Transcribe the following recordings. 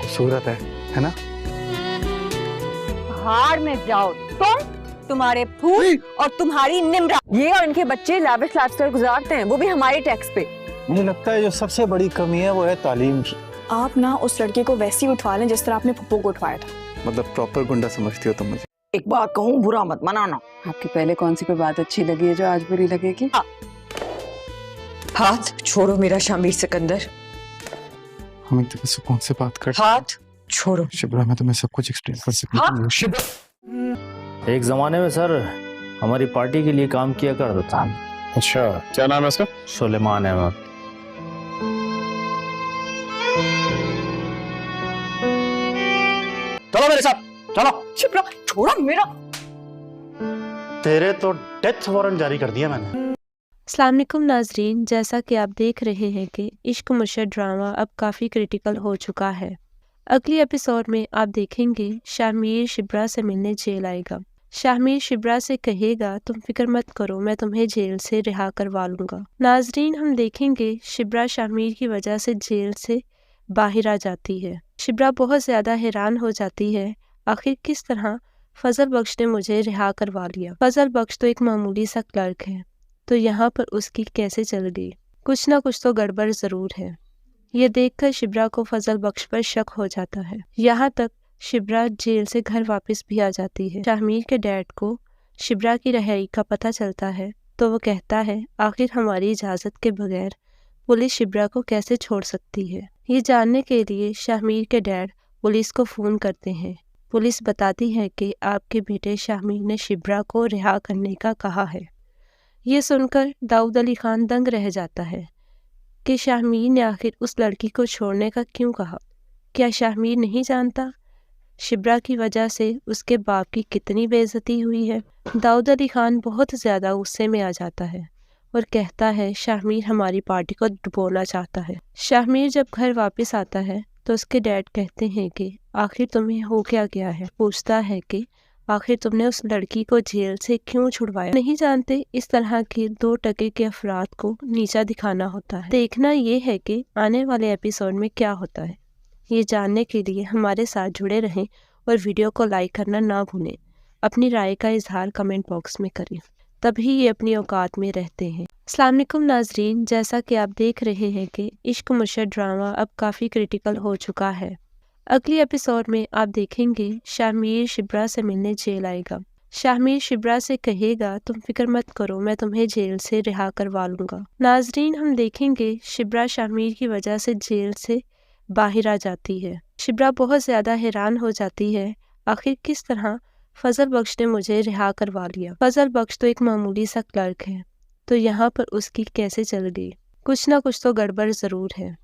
खूबसूरत है ना? पहाड़ में जाओ तुम्हारे फूल और तुम्हारी निम्रा। ये और इनके बच्चे लाविश लाइफस्टाइल गुजारते हैं, वो भी हमारे टैक्स पे। मुझे लगता है जो सबसे बड़ी कमी है वो है तालीम की। आप ना उस लड़के को वैसे ही उठवा लें जिस तरह आपने पप्पू को उठवाया था। मतलब प्रॉपर गुंडा समझती हो तुम मुझे। एक बात कहूँ, बुरा मत मनाना। आपकी पहले कौन सी कोई बात अच्छी लगी है जो आज बुरी लगेगी? हाथ छोड़ो मेरा शामिर सिकंदर, हम एक दफे सुकून से बात कर। हाथ छोड़ो। शिब्रा, मैं तुम्हें सब कुछ एक्सप्लेन कर सकती हूँ। शिब्रा, एक जमाने में सर हमारी पार्टी के लिए काम किया करता था। अच्छा, क्या नाम है उसका? सुलेमान अहमद। चलो मेरे साथ, चलो। शिप्रा छोड़ो मेरा। तेरे तो डेथ वारंट जारी कर दिया मैंने। अस्सलाम वालेकुम नाजरीन, जैसा कि आप देख रहे हैं कि इश्क मुर्शद ड्रामा अब काफ़ी क्रिटिकल हो चुका है। अगली एपिसोड में आप देखेंगे शामिर शिब्रा से मिलने जेल आएगा। शामिर शिब्रा से कहेगा तुम फिक्र मत करो, मैं तुम्हें जेल से रिहा करवा लूँगा। नाजरीन, हम देखेंगे शिब्रा शामिर की वजह से जेल से बाहर आ जाती है। शिब्रा बहुत ज़्यादा हैरान हो जाती है, आखिर किस तरह फजल बख्श ने मुझे रिहा करवा लिया। फजल बख्श तो एक मामूली सा क्लर्क है, तो यहाँ पर उसकी कैसे चल गई? कुछ ना कुछ तो गड़बड़ ज़रूर है। ये देखकर शिब्रा को फजल बख्श पर शक हो जाता है। यहाँ तक शिब्रा जेल से घर वापस भी आ जाती है। शामिर के डैड को शिब्रा की रिहाई का पता चलता है, तो वो कहता है आखिर हमारी इजाज़त के बगैर पुलिस शिब्रा को कैसे छोड़ सकती है। ये जानने के लिए शामिर के डैड पुलिस को फ़ोन करते हैं। पुलिस बताती है कि आपके बेटे शामिर ने शिब्रा को रिहा करने का कहा है। ये सुनकर दाऊद अली खान दंग रह जाता है कि शामिर ने आखिर उस लड़की को छोड़ने का क्यों कहा। क्या शामिर नहीं जानता शिब्रा की वजह से उसके बाप की कितनी बेइज्जती हुई है? दाऊद अली खान बहुत ज़्यादा गुस्से में आ जाता है और कहता है शामिर हमारी पार्टी को डुबोना चाहता है। शामिर जब घर वापस आता है तो उसके डैड कहते हैं कि आखिर तुम्हें हो क्या गया है। पूछता है कि आखिर तुमने उस लड़की को जेल से क्यों छुड़वाया? नहीं जानते इस तरह के 2 टके के अफराद को नीचा दिखाना होता है। देखना ये है कि आने वाले एपिसोड में क्या होता है। ये जानने के लिए हमारे साथ जुड़े रहें और वीडियो को लाइक करना ना भूलें। अपनी राय का इजहार कमेंट बॉक्स में करें, तभी ये अपनी औकात में रहते हैं। अस्सलाम वालेकुम नाजरीन, जैसा कि आप देख रहे हैं कि इश्क मुर्शद ड्रामा अब काफ़ी क्रिटिकल हो चुका है। अगली एपिसोड में आप देखेंगे शामिर शिब्रा से मिलने जेल आएगा। शामिर शिब्रा से कहेगा तुम फिक्र मत करो, मैं तुम्हें जेल से रिहा करवा लूँगा। नाजरीन, हम देखेंगे शिब्रा शामिर की वजह से जेल से बाहर आ जाती है। शिब्रा बहुत ज़्यादा हैरान हो जाती है, आखिर किस तरह फजल बख्श ने मुझे रिहा करवा लिया। फजल बख्श तो एक मामूली सा क्लर्क है, तो यहाँ पर उसकी कैसे चल गई? कुछ ना कुछ तो गड़बड़ ज़रूर है।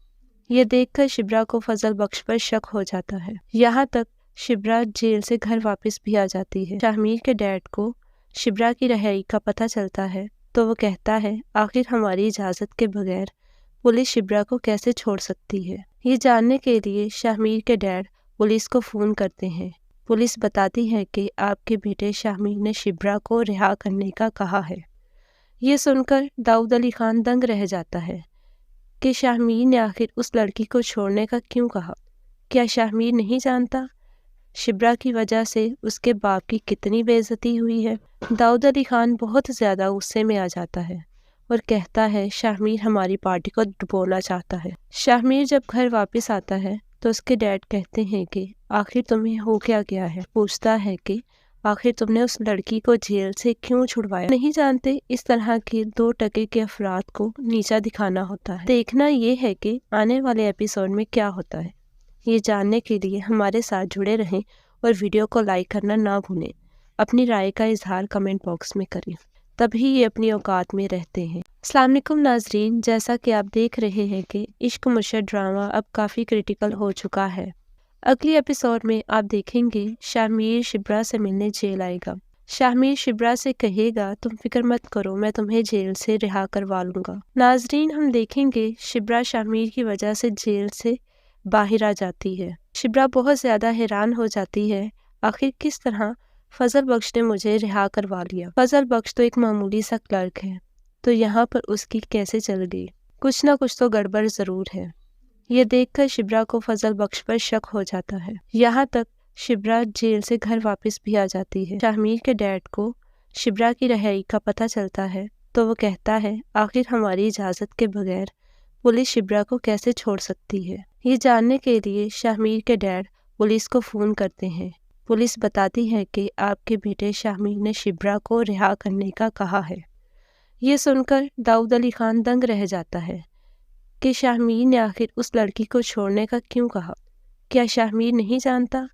ये देखकर शिब्रा को फजल बख्श पर शक हो जाता है। यहाँ तक शिब्रा जेल से घर वापस भी आ जाती है। शामिर के डैड को शिब्रा की रिहाई का पता चलता है, तो वो कहता है आखिर हमारी इजाज़त के बगैर पुलिस शिब्रा को कैसे छोड़ सकती है। ये जानने के लिए शामिर के डैड पुलिस को फ़ोन करते हैं। पुलिस बताती है कि आपके बेटे शामिर ने शिब्रा को रिहा करने का कहा है। ये सुनकर दाऊद अली खान दंग रह जाता है कि शामिर ने आखिर उस लड़की को छोड़ने का क्यों कहा। क्या शामिर नहीं जानता शिब्रा की वजह से उसके बाप की कितनी बेइज्जती हुई है? दाऊद अली खान बहुत ज़्यादा गुस्से में आ जाता है और कहता है शामिर हमारी पार्टी को डुबोना चाहता है। शामिर जब घर वापस आता है तो उसके डैड कहते हैं कि आखिर तुम्हें हो क्या गया है? पूछता है कि आखिर तुमने उस लड़की को जेल से क्यों छुड़वाया? नहीं जानते इस तरह के 2 टके के अफराद को नीचा दिखाना होता है। देखना ये है कि आने वाले एपिसोड में क्या होता है। ये जानने के लिए हमारे साथ जुड़े रहें और वीडियो को लाइक करना ना भूलें। अपनी राय का इजहार कमेंट बॉक्स में करें, तभी ये अपनी औकात में रहते हैं। अस्सलाम वालेकुम नाजरीन, जैसा कि आप देख रहे हैं कि इश्क मुर्शद ड्रामा अब काफ़ी क्रिटिकल हो चुका है। अगली एपिसोड में आप देखेंगे शामिर शिब्रा से मिलने जेल आएगा। शामिर शिब्रा से कहेगा तुम फिक्र मत करो, मैं तुम्हें जेल से रिहा करवा लूँगा। नाजरीन, हम देखेंगे शिब्रा शामिर की वजह से जेल से बाहर आ जाती है। शिब्रा बहुत ज़्यादा हैरान हो जाती है, आखिर किस तरह फजल बख्श ने मुझे रिहा करवा लिया। फजल बख्श तो एक मामूली सा क्लर्क है, तो यहाँ पर उसकी कैसे चल गई? कुछ ना कुछ तो गड़बड़ ज़रूर है। ये देखकर शिब्रा को फजल बख्श पर शक हो जाता है। यहाँ तक शिब्रा जेल से घर वापस भी आ जाती है। शाहमीर के डैड को शिब्रा की रिहाई का पता चलता है तो वो कहता है आखिर हमारी इजाज़त के बगैर पुलिस शिब्रा को कैसे छोड़ सकती है। ये जानने के लिए शाहमीर के डैड पुलिस को फ़ोन करते हैं। पुलिस बताती है कि आपके बेटे शाहमीर ने शिब्रा को रिहा करने का कहा है। ये सुनकर दाऊद अली खान दंग रह जाता है कि शाहमीर ने आखिर उस लड़की को छोड़ने का क्यों कहा। क्या शाहमीर नहीं जानता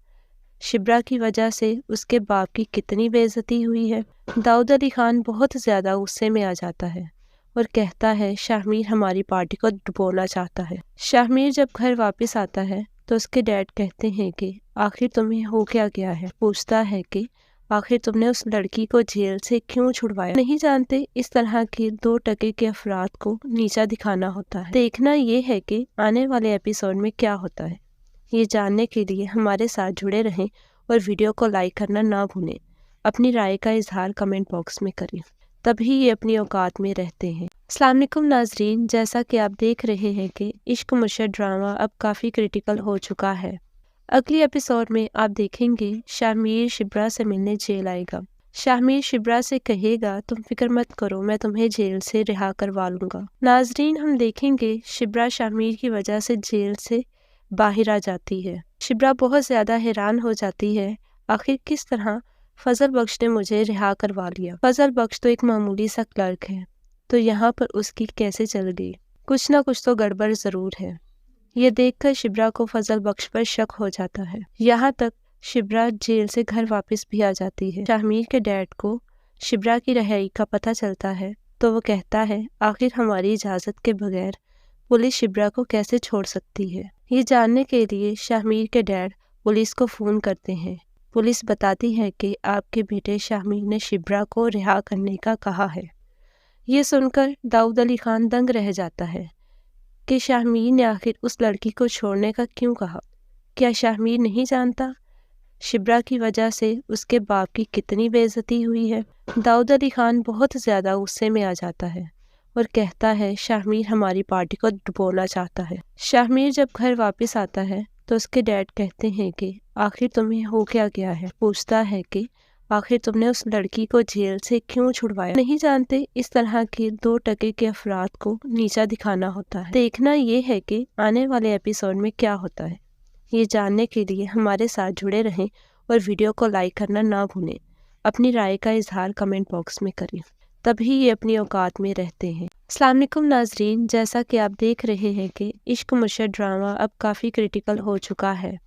शिब्रा की वजह से उसके बाप की कितनी बेइज्जती हुई है। दाऊद अली खान बहुत ज़्यादा गुस्से में आ जाता है और कहता है शाहमीर हमारी पार्टी को डुबोना चाहता है। शाहमीर जब घर वापस आता है तो उसके डैड कहते हैं कि आखिर तुम्हें हो क्या गया है। पूछता है कि आखिर तुमने उस लड़की को जेल से क्यों छुड़वाया। नहीं जानते इस तरह के 2 टके के अफराद को नीचा दिखाना होता है। देखना ये है कि आने वाले एपिसोड में क्या होता है। ये जानने के लिए हमारे साथ जुड़े रहें और वीडियो को लाइक करना ना भूलें। अपनी राय का इजहार कमेंट बॉक्स में करें, तभी ये अपनी औकात में रहते हैं। अस्सलाम वालेकुम नाजरीन, जैसा कि आप देख रहे हैं कि इश्क मुर्शद ड्रामा अब काफ़ी क्रिटिकल हो चुका है। अगली एपिसोड में आप देखेंगे शाहमीर शिब्रा से मिलने जेल आएगा। शाहमीर शिब्रा से कहेगा तुम फिक्र मत करो, मैं तुम्हें जेल से रिहा करवा लूँगा। नाजरीन, हम देखेंगे शिब्रा शाहमीर की वजह से जेल से बाहर आ जाती है। शिब्रा बहुत ज़्यादा हैरान हो जाती है, आखिर किस तरह फजल बख्श ने मुझे रिहा करवा लिया। फजल बख्श तो एक मामूली सा क्लर्क है, तो यहाँ पर उसकी कैसे चल गई। कुछ ना कुछ तो गड़बड़ ज़रूर है। ये देखकर शिब्रा को फजल बख्श पर शक हो जाता है। यहाँ तक शिब्रा जेल से घर वापस भी आ जाती है। शाहमीर के डैड को शिब्रा की रिहाई का पता चलता है तो वो कहता है आखिर हमारी इजाज़त के बगैर पुलिस शिब्रा को कैसे छोड़ सकती है। ये जानने के लिए शाहमीर के डैड पुलिस को फ़ोन करते हैं। पुलिस बताती है कि आपके बेटे शाहमीर ने शिब्रा को रिहा करने का कहा है। ये सुनकर दाऊद अली खान दंग रह जाता है कि शाहमीर ने आखिर उस लड़की को छोड़ने का क्यों कहा। क्या शाहमीर नहीं जानता शिब्रा की वजह से उसके बाप की कितनी बेइज्जती हुई है। दाऊद अली खान बहुत ज़्यादा गुस्से में आ जाता है और कहता है शाहमीर हमारी पार्टी को डुबोना चाहता है। शाहमीर जब घर वापस आता है तो उसके डैड कहते हैं कि आखिर तुम्हें हो क्या गया है। पूछता है कि आखिर तुमने उस लड़की को जेल से क्यों छुड़वाया। नहीं जानते इस तरह के 2 टके के अफराद को नीचा दिखाना होता है। देखना ये है कि आने वाले एपिसोड में क्या होता है। ये जानने के लिए हमारे साथ जुड़े रहें और वीडियो को लाइक करना ना भूलें। अपनी राय का इजहार कमेंट बॉक्स में करें, तभी ये अपनी औकात में रहते हैं। अस्सलाम वालेकुम नाजरीन, जैसा कि आप देख रहे हैं कि इश्क मुर्शद ड्रामा अब काफ़ी क्रिटिकल हो चुका है।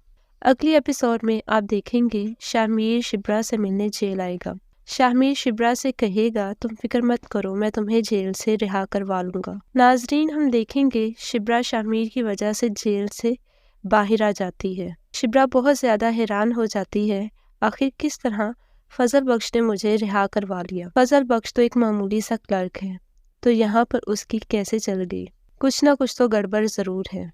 अगली एपिसोड में आप देखेंगे शाहमीर शिब्रा से मिलने जेल आएगा। शाहमीर शिब्रा से कहेगा तुम फिक्र मत करो, मैं तुम्हें जेल से रिहा करवा लूँगा। नाजरीन, हम देखेंगे शिब्रा शाहमीर की वजह से जेल से बाहर आ जाती है। शिब्रा बहुत ज़्यादा हैरान हो जाती है, आखिर किस तरह फजल बख्श ने मुझे रिहा करवा लिया। फजल बख्श तो एक मामूली सा क्लर्क है, तो यहाँ पर उसकी कैसे चल गई। कुछ ना कुछ तो गड़बड़ ज़रूर है।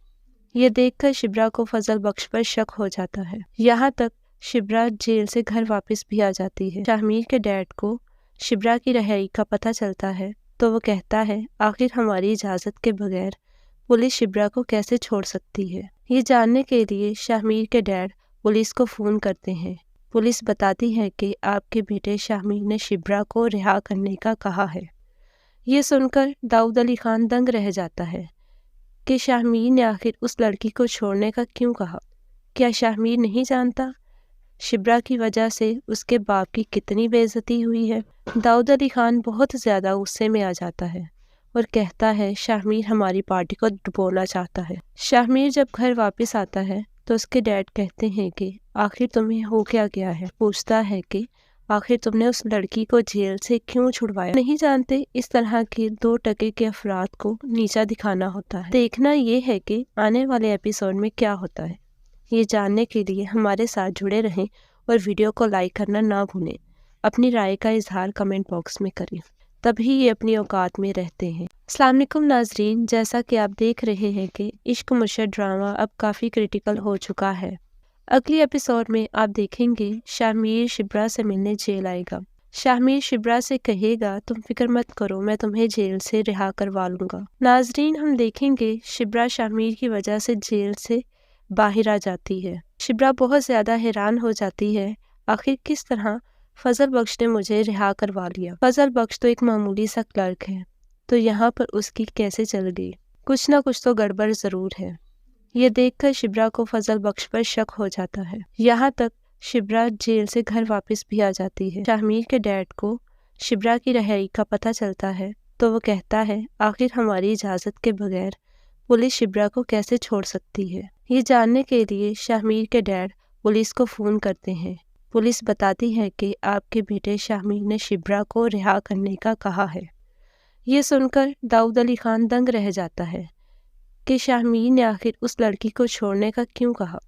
ये देखकर शिब्रा को फजल बख्श पर शक हो जाता है। यहाँ तक शिब्रा जेल से घर वापस भी आ जाती है। शाहमीर के डैड को शिब्रा की रिहाई का पता चलता है तो वो कहता है आखिर हमारी इजाज़त के बगैर पुलिस शिब्रा को कैसे छोड़ सकती है। ये जानने के लिए शाहमीर के डैड पुलिस को फ़ोन करते हैं। पुलिस बताती है कि आपके बेटे शाहमीर ने शिब्रा को रिहा करने का कहा है। ये सुनकर दाऊद अली खान दंग रह जाता है कि शाहमीर ने आखिर उस लड़की को छोड़ने का क्यों कहा। क्या शाहमीर नहीं जानता शिब्रा की वजह से उसके बाप की कितनी बेइज्जती हुई है। दाऊद अली खान बहुत ज़्यादा गुस्से में आ जाता है और कहता है शाहमीर हमारी पार्टी को डुबोना चाहता है। शाहमीर जब घर वापस आता है तो उसके डैड कहते हैं कि आखिर तुम्हें हो क्या गया है। पूछता है कि आखिर तुमने उस लड़की को जेल से क्यों छुड़वाया। नहीं जानते इस तरह के 2 टके के अफराद को नीचा दिखाना होता है। देखना ये है कि आने वाले एपिसोड में क्या होता है। ये जानने के लिए हमारे साथ जुड़े रहें और वीडियो को लाइक करना ना भूलें। अपनी राय का इजहार कमेंट बॉक्स में करें, तभी ये अपनी औकात में रहते हैं। अस्सलाम वालेकुम नाजरीन, जैसा कि आप देख रहे हैं कि इश्क मुर्शद ड्रामा अब काफ़ी क्रिटिकल हो चुका है। अगली एपिसोड में आप देखेंगे शाहमीर शिब्रा से मिलने जेल आएगा। शामिर शिब्रा से कहेगा तुम फिक्र मत करो, मैं तुम्हें जेल से रिहा करवा लूंगा। नाजरीन, हम देखेंगे शिब्रा शामिर की वजह से जेल से बाहर आ जाती है। शिब्रा बहुत ज्यादा हैरान हो जाती है, आखिर किस तरह फजल बख्श ने मुझे रिहा करवा लिया। फजल बख्श तो एक मामूली सा क्लर्क है, तो यहाँ पर उसकी कैसे चल गई? कुछ ना कुछ तो गड़बड़ जरूर है। ये देखकर शिब्रा को फजल बख्श पर शक हो जाता है। यहाँ तक शिब्रा जेल से घर वापस भी आ जाती है। शामिर के डैड को शिब्रा की रिहाई का पता चलता है, तो वो कहता है आखिर हमारी इजाज़त के बगैर पुलिस शिब्रा को कैसे छोड़ सकती है। ये जानने के लिए शामिर के डैड पुलिस को फ़ोन करते हैं। पुलिस बताती है कि आपके बेटे शामिर ने शिब्रा को रिहा करने का कहा है। ये सुनकर दाऊद अली खान दंग रह जाता है कि शामिर ने आखिर उस लड़की को छोड़ने का क्यों कहा।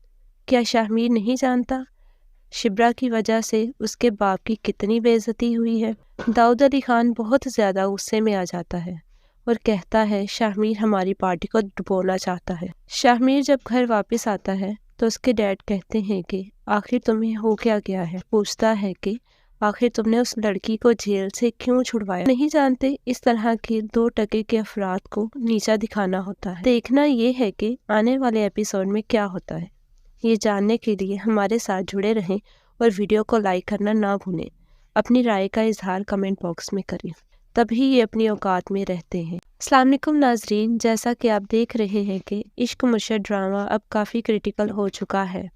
क्या शामिर नहीं जानता शिब्रा की वजह से उसके बाप की कितनी बेइज्जती हुई है? दाऊद अली खान बहुत ज़्यादा गुस्से में आ जाता है और कहता है शामिर हमारी पार्टी को डुबोना चाहता है। शामिर जब घर वापस आता है तो उसके डैड कहते हैं कि आखिर तुम्हें हो क्या गया है। पूछता है कि आखिर तुमने उस लड़की को जेल से क्यों छुड़वाया। नहीं जानते इस तरह के 2 टके के अफराद को नीचा दिखाना होता है। देखना ये है कि आने वाले एपिसोड में क्या होता है। ये जानने के लिए हमारे साथ जुड़े रहें और वीडियो को लाइक करना ना भूलें। अपनी राय का इजहार कमेंट बॉक्स में करें, तभी ये अपनी औकात में रहते हैं। अस्सलाम वालेकुम नाजरीन, जैसा कि आप देख रहे हैं कि इश्क मुर्शद ड्रामा अब काफ़ी क्रिटिकल हो चुका है।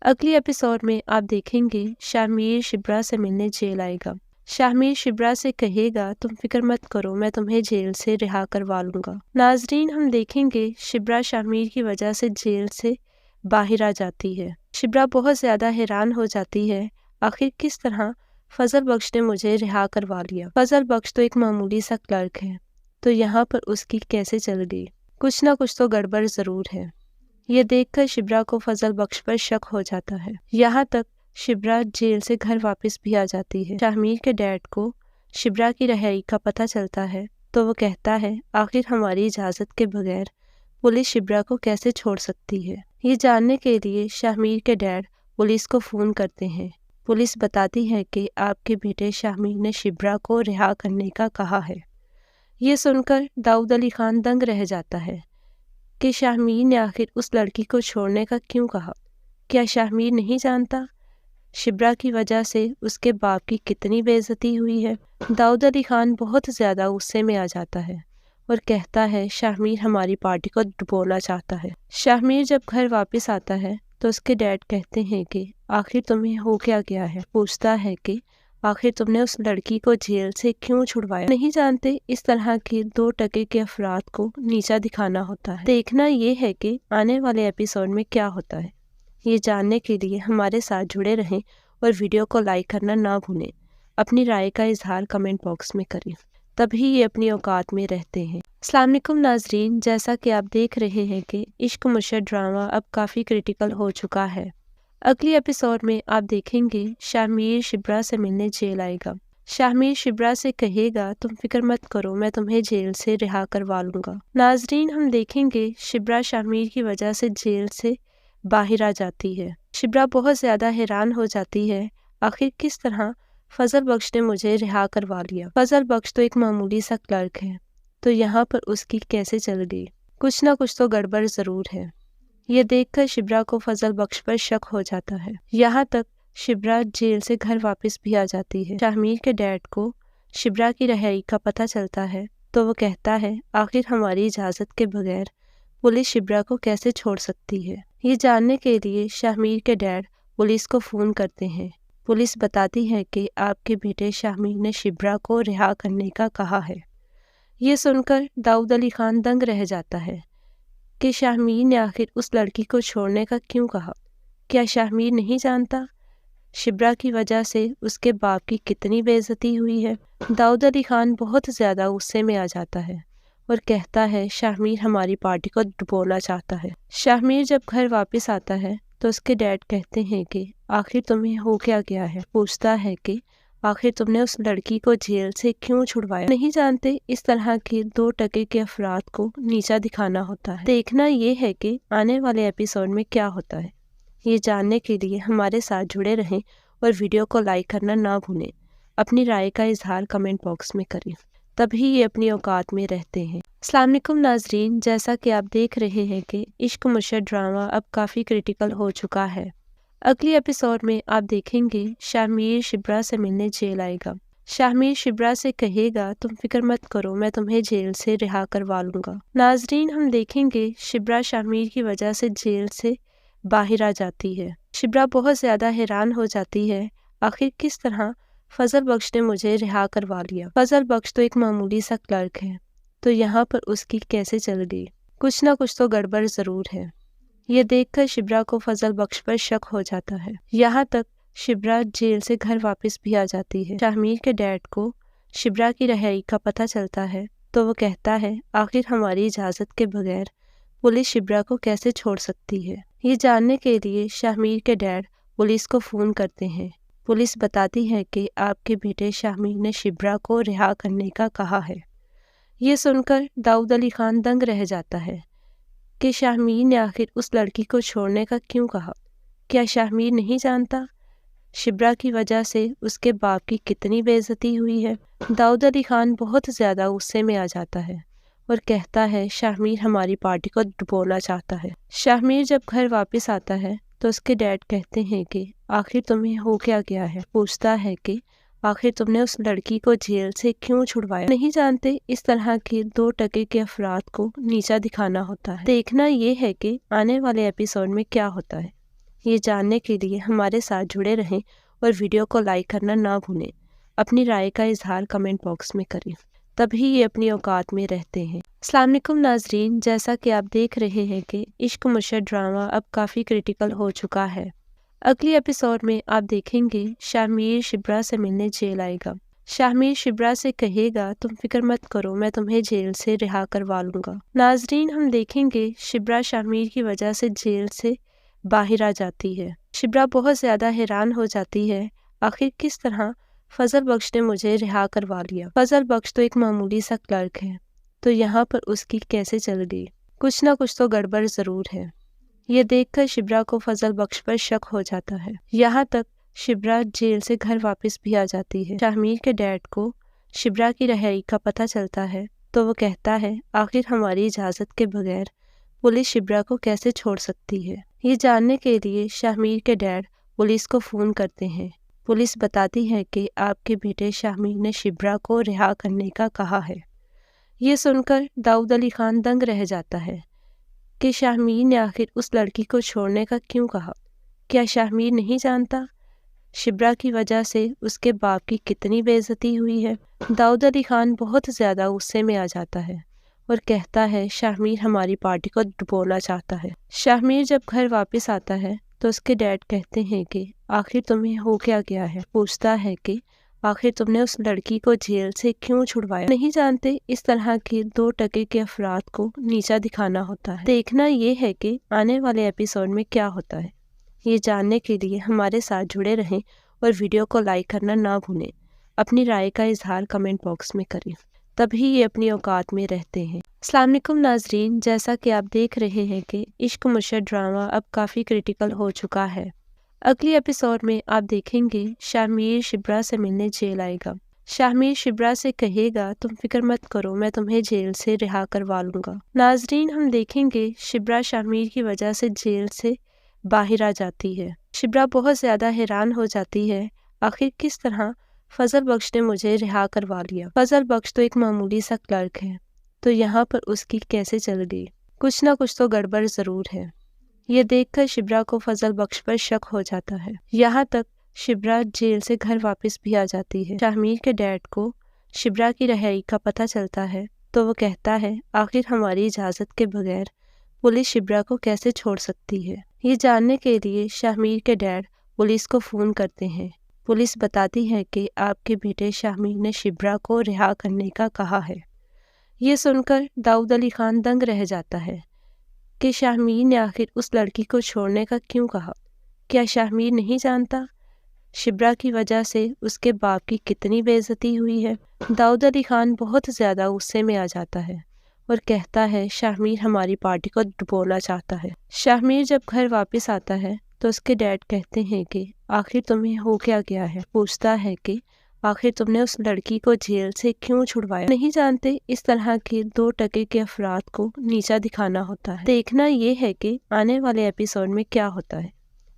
अगली एपिसोड में आप देखेंगे शामिर शिब्रा से मिलने जेल आएगा। शामिर शिब्रा से कहेगा तुम फिक्र मत करो, मैं तुम्हें जेल से रिहा करवा लूंगा। नाजरीन, हम देखेंगे शिब्रा शामिर की वजह से जेल से बाहर आ जाती है। शिब्रा बहुत ज़्यादा हैरान हो जाती है, आखिर किस तरह फजल बख्श ने मुझे रिहा करवा लिया। फजल बख्श तो एक मामूली सा क्लर्क है, तो यहाँ पर उसकी कैसे चल गई? कुछ ना कुछ तो गड़बड़ ज़रूर है। ये देखकर शिब्रा को फजल बख्श पर शक हो जाता है। यहाँ तक शिब्रा जेल से घर वापस भी आ जाती है। शामिर के डैड को शिब्रा की रिहाई का पता चलता है, तो वो कहता है आखिर हमारी इजाज़त के बगैर पुलिस शिब्रा को कैसे छोड़ सकती है। ये जानने के लिए शामिर के डैड पुलिस को फ़ोन करते हैं। पुलिस बताती है कि आपके बेटे शामिर ने शिब्रा को रिहा करने का कहा है। ये सुनकर दाऊद अली खान दंग रह जाता है कि शामिर ने आखिर उस लड़की को छोड़ने का क्यों कहा। क्या शामिर नहीं जानता शिब्रा की वजह से उसके बाप की कितनी बेइज्जती हुई है? दाऊद अली खान बहुत ज़्यादा गुस्से में आ जाता है और कहता है शामिर हमारी पार्टी को डुबोना चाहता है। शामिर जब घर वापस आता है तो उसके डैड कहते हैं कि आखिर तुम्हें हो क्या गया है। पूछता है कि आखिर तुमने उस लड़की को जेल से क्यों छुड़वाया। नहीं जानते इस तरह के 2 टके के अफराद को नीचा दिखाना होता है। देखना ये है कि आने वाले एपिसोड में क्या होता है। ये जानने के लिए हमारे साथ जुड़े रहें और वीडियो को लाइक करना ना भूलें। अपनी राय का इजहार कमेंट बॉक्स में करें, तभी ये अपनी औकात में रहते हैं। अस्सलाम वालेकुम नाजरीन, जैसा कि आप देख रहे हैं कि इश्क मुर्शद ड्रामा अब काफ़ी क्रिटिकल हो चुका है। अगली एपिसोड में आप देखेंगे शामिर शिब्रा से मिलने जेल आएगा। शामिर शिब्रा से कहेगा तुम फिक्र मत करो, मैं तुम्हें जेल से रिहा करवा लूंगा। नाजरीन, हम देखेंगे शिब्रा शामिर की वजह से जेल से बाहर आ जाती है। शिब्रा बहुत ज़्यादा हैरान हो जाती है, आखिर किस तरह फजल बख्श ने मुझे रिहा करवा लिया। फजल बख्श तो एक मामूली सा क्लर्क है, तो यहाँ पर उसकी कैसे चल गई? कुछ ना कुछ तो गड़बड़ ज़रूर है। ये देखकर शिब्रा को फजल बख्श पर शक हो जाता है। यहाँ तक शिब्रा जेल से घर वापस भी आ जाती है। शामिर के डैड को शिब्रा की रिहाई का पता चलता है, तो वो कहता है आखिर हमारी इजाज़त के बगैर पुलिस शिब्रा को कैसे छोड़ सकती है। ये जानने के लिए शामिर के डैड पुलिस को फ़ोन करते हैं। पुलिस बताती है कि आपके बेटे शामिर ने शिब्रा को रिहा करने का कहा है। ये सुनकर दाऊद अली खान दंग रह जाता है कि शामिर ने आखिर उस लड़की को छोड़ने का क्यों कहा। क्या शामिर नहीं जानता शिब्रा की वजह से उसके बाप की कितनी बेइज्जती हुई है? दाऊद अली खान बहुत ज़्यादा गुस्से में आ जाता है और कहता है शामिर हमारी पार्टी को डुबोना चाहता है। शामिर जब घर वापस आता है तो उसके डैड कहते हैं कि आखिर तुम्हें हो क्या गया है। पूछता है कि आखिर तुमने उस लड़की को जेल से क्यों छुड़वाया। नहीं जानते इस तरह के 2 टके के अफराद को नीचा दिखाना होता है। देखना ये है कि आने वाले एपिसोड में क्या होता है। ये जानने के लिए हमारे साथ जुड़े रहें और वीडियो को लाइक करना ना भूलें। अपनी राय का इजहार कमेंट बॉक्स में करें, तभी ये अपनी औकात में रहते हैं। अस्सलाम वालेकुम नाजरीन, जैसा कि आप देख रहे हैं कि इश्क मुर्शद ड्रामा अब काफ़ी क्रिटिकल हो चुका है। अगली एपिसोड में आप देखेंगे शामिर शिब्रा से मिलने जेल आएगा। शामिर शिब्रा से कहेगा तुम फिक्र मत करो, मैं तुम्हें जेल से रिहा करवा लूंगा। नाजरीन, हम देखेंगे शिब्रा शामिर की वजह से जेल से बाहर आ जाती है। शिब्रा बहुत ज़्यादा हैरान हो जाती है, आखिर किस तरह फजल बख्श ने मुझे रिहा करवा लिया। फजल बख्श तो एक मामूली सा क्लर्क है, तो यहाँ पर उसकी कैसे चल गई? कुछ ना कुछ तो गड़बड़ ज़रूर है। ये देखकर शिब्रा को फजल बख्श पर शक हो जाता है। यहाँ तक शिब्रा जेल से घर वापस भी आ जाती है। शामिर के डैड को शिब्रा की रिहाई का पता चलता है, तो वो कहता है आखिर हमारी इजाज़त के बगैर पुलिस शिब्रा को कैसे छोड़ सकती है। ये जानने के लिए शामिर के डैड पुलिस को फ़ोन करते हैं। पुलिस बताती है कि आपके बेटे शामिर ने शिब्रा को रिहा करने का कहा है। ये सुनकर दाऊद अली खान दंग रह जाता है कि शामिर ने आखिर उस लड़की को छोड़ने का क्यों कहा। क्या शामिर नहीं जानता शिब्रा की वजह से उसके बाप की कितनी बेइज्जती हुई है? दाऊद अली खान बहुत ज़्यादा गुस्से में आ जाता है और कहता है शामिर हमारी पार्टी को डुबोना चाहता है। शामिर जब घर वापस आता है तो उसके डैड कहते हैं कि आखिर तुम्हें हो क्या गया है। पूछता है कि आखिर तुमने उस लड़की को जेल से क्यों छुड़वाया। नहीं जानते इस तरह के 2 टके के अफराद को नीचा दिखाना होता है। देखना ये है कि आने वाले एपिसोड में क्या होता है। ये जानने के लिए हमारे साथ जुड़े रहें और वीडियो को लाइक करना ना भूलें। अपनी राय का इजहार कमेंट बॉक्स में करें, तभी ये अपनी औकात में रहते हैं। अस्सलाम वालेकुम नाजरीन, जैसा कि आप देख रहे हैं कि इश्क मुर्शद ड्रामा अब काफ़ी क्रिटिकल हो चुका है। अगली एपिसोड में आप देखेंगे शामिर शिब्रा से मिलने जेल आएगा। शामिर शिब्रा से कहेगा तुम फिक्र मत करो, मैं तुम्हें जेल से रिहा करवा लूंगा। नाजरीन, हम देखेंगे शिब्रा शामिर की वजह से जेल से बाहर आ जाती है। शिब्रा बहुत ज़्यादा हैरान हो जाती है, आखिर किस तरह फजल बख्श ने मुझे रिहा करवा लिया। फजल बख्श तो एक मामूली सा क्लर्क है, तो यहाँ पर उसकी कैसे चल गई? कुछ ना कुछ तो गड़बड़ ज़रूर है। ये देखकर शिब्रा को फजल बख्श पर शक हो जाता है। यहाँ तक शिब्रा जेल से घर वापस भी आ जाती है। शामिर के डैड को शिब्रा की रिहाई का पता चलता है, तो वो कहता है आखिर हमारी इजाज़त के बगैर पुलिस शिब्रा को कैसे छोड़ सकती है। ये जानने के लिए शामिर के डैड पुलिस को फ़ोन करते हैं। पुलिस बताती है कि आपके बेटे शामिर ने शिब्रा को रिहा करने का कहा है। ये सुनकर दाऊद अली खान दंग रह जाता है कि शामिर ने आखिर उस लड़की को छोड़ने का क्यों कहा। क्या शामिर नहीं जानता शिब्रा की वजह से उसके बाप की कितनी बेइज्जती हुई है? दाऊद अली खान बहुत ज़्यादा गुस्से में आ जाता है और कहता है शामिर हमारी पार्टी को डुबोना चाहता है। शामिर जब घर वापस आता है तो उसके डैड कहते हैं कि आखिर तुम्हें हो क्या गया है। पूछता है कि आखिर तुमने उस लड़की को जेल से क्यों छुड़वाया। नहीं जानते इस तरह के 2 टके के अफराद को नीचा दिखाना होता है। देखना ये है कि आने वाले एपिसोड में क्या होता है। ये जानने के लिए हमारे साथ जुड़े रहें और वीडियो को लाइक करना ना भूलें। अपनी राय का इजहार कमेंट बॉक्स में करें, तभी ये अपनी औकात में रहते हैं। अस्सलाम वालेकुम नाजरीन, जैसा कि आप देख रहे हैं कि इश्क मुर्शद ड्रामा अब काफ़ी क्रिटिकल हो चुका है। अगली एपिसोड में आप देखेंगे शामिर शिब्रा से मिलने जेल आएगा। शामिर शिब्रा से कहेगा तुम फिक्र मत करो, मैं तुम्हें जेल से रिहा करवा लूंगा। नाजरीन, हम देखेंगे शिब्रा शामिर की वजह से जेल से बाहर आ जाती है। शिब्रा बहुत ज़्यादा हैरान हो जाती है, आखिर किस तरह फजल बख्श ने मुझे रिहा करवा लिया। फजल बख्श तो एक मामूली सा क्लर्क है, तो यहाँ पर उसकी कैसे चल गई? कुछ ना कुछ तो गड़बड़ ज़रूर है। ये देखकर शिब्रा को फजल बख्श पर शक हो जाता है। यहाँ तक शिब्रा जेल से घर वापस भी आ जाती है। शामिर के डैड को शिब्रा की रिहाई का पता चलता है, तो वो कहता है आखिर हमारी इजाज़त के बगैर पुलिस शिब्रा को कैसे छोड़ सकती है। ये जानने के लिए शामिर के डैड पुलिस को फ़ोन करते हैं। पुलिस बताती है कि आपके बेटे शामिर ने शिब्रा को रिहा करने का कहा है। ये सुनकर दाऊद अली खान दंग रह जाता है कि शामिर ने आखिर उस लड़की को छोड़ने का क्यों कहा। क्या शामिर नहीं जानता शिब्रा की वजह से उसके बाप की कितनी बेइज्जती हुई है? दाऊद अली खान बहुत ज़्यादा गुस्से में आ जाता है और कहता है शामिर हमारी पार्टी को डुबोना चाहता है। शामिर जब घर वापस आता है तो उसके डैड कहते हैं कि आखिर तुम्हें हो क्या गया है। पूछता है कि आखिर तुमने उस लड़की को जेल से क्यों छुड़वाया? नहीं जानते इस तरह के 2 टके के अफराद को नीचा दिखाना होता है। देखना ये है कि आने वाले एपिसोड में क्या होता है।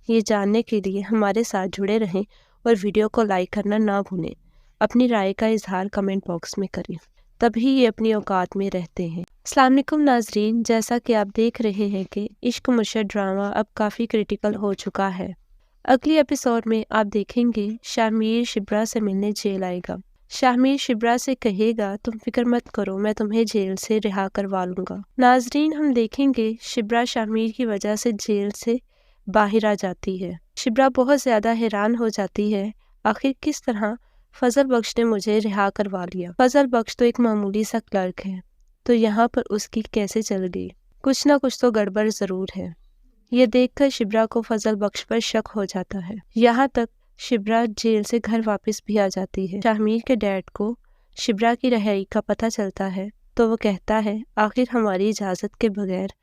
ये जानने के लिए हमारे साथ जुड़े रहें और वीडियो को लाइक करना ना भूलें। अपनी राय का इजहार कमेंट बॉक्स में करें, तभी ये अपनी औकात में रहते हैं। अस्सलाम वालेकुम नाजरीन, जैसा कि आप देख रहे हैं कि इश्क मुर्शद ड्रामा अब काफ़ी क्रिटिकल हो चुका है। अगली एपिसोड में आप देखेंगे शामिर शिब्रा से मिलने जेल आएगा। शामिर शिब्रा से कहेगा तुम फिक्र मत करो, मैं तुम्हें जेल से रिहा करवा लूंगा। नाजरीन, हम देखेंगे शिब्रा शामिर की वजह से जेल से बाहर आ जाती है। शिब्रा बहुत ज़्यादा हैरान हो जाती है, आखिर किस तरह फजल बख्श ने मुझे रिहा करवा लिया। फजल बख्श तो एक मामूली सा क्लर्क है, तो यहाँ पर उसकी कैसे चल गई? कुछ ना कुछ तो गड़बड़ ज़रूर है। ये देखकर शिब्रा को फजल बख्श पर शक हो जाता है। यहाँ तक शिब्रा जेल से घर वापस भी आ जाती है। शामिर के डैड को शिब्रा की रिहाई का पता चलता है, तो वो कहता है आखिर हमारी इजाज़त के बगैर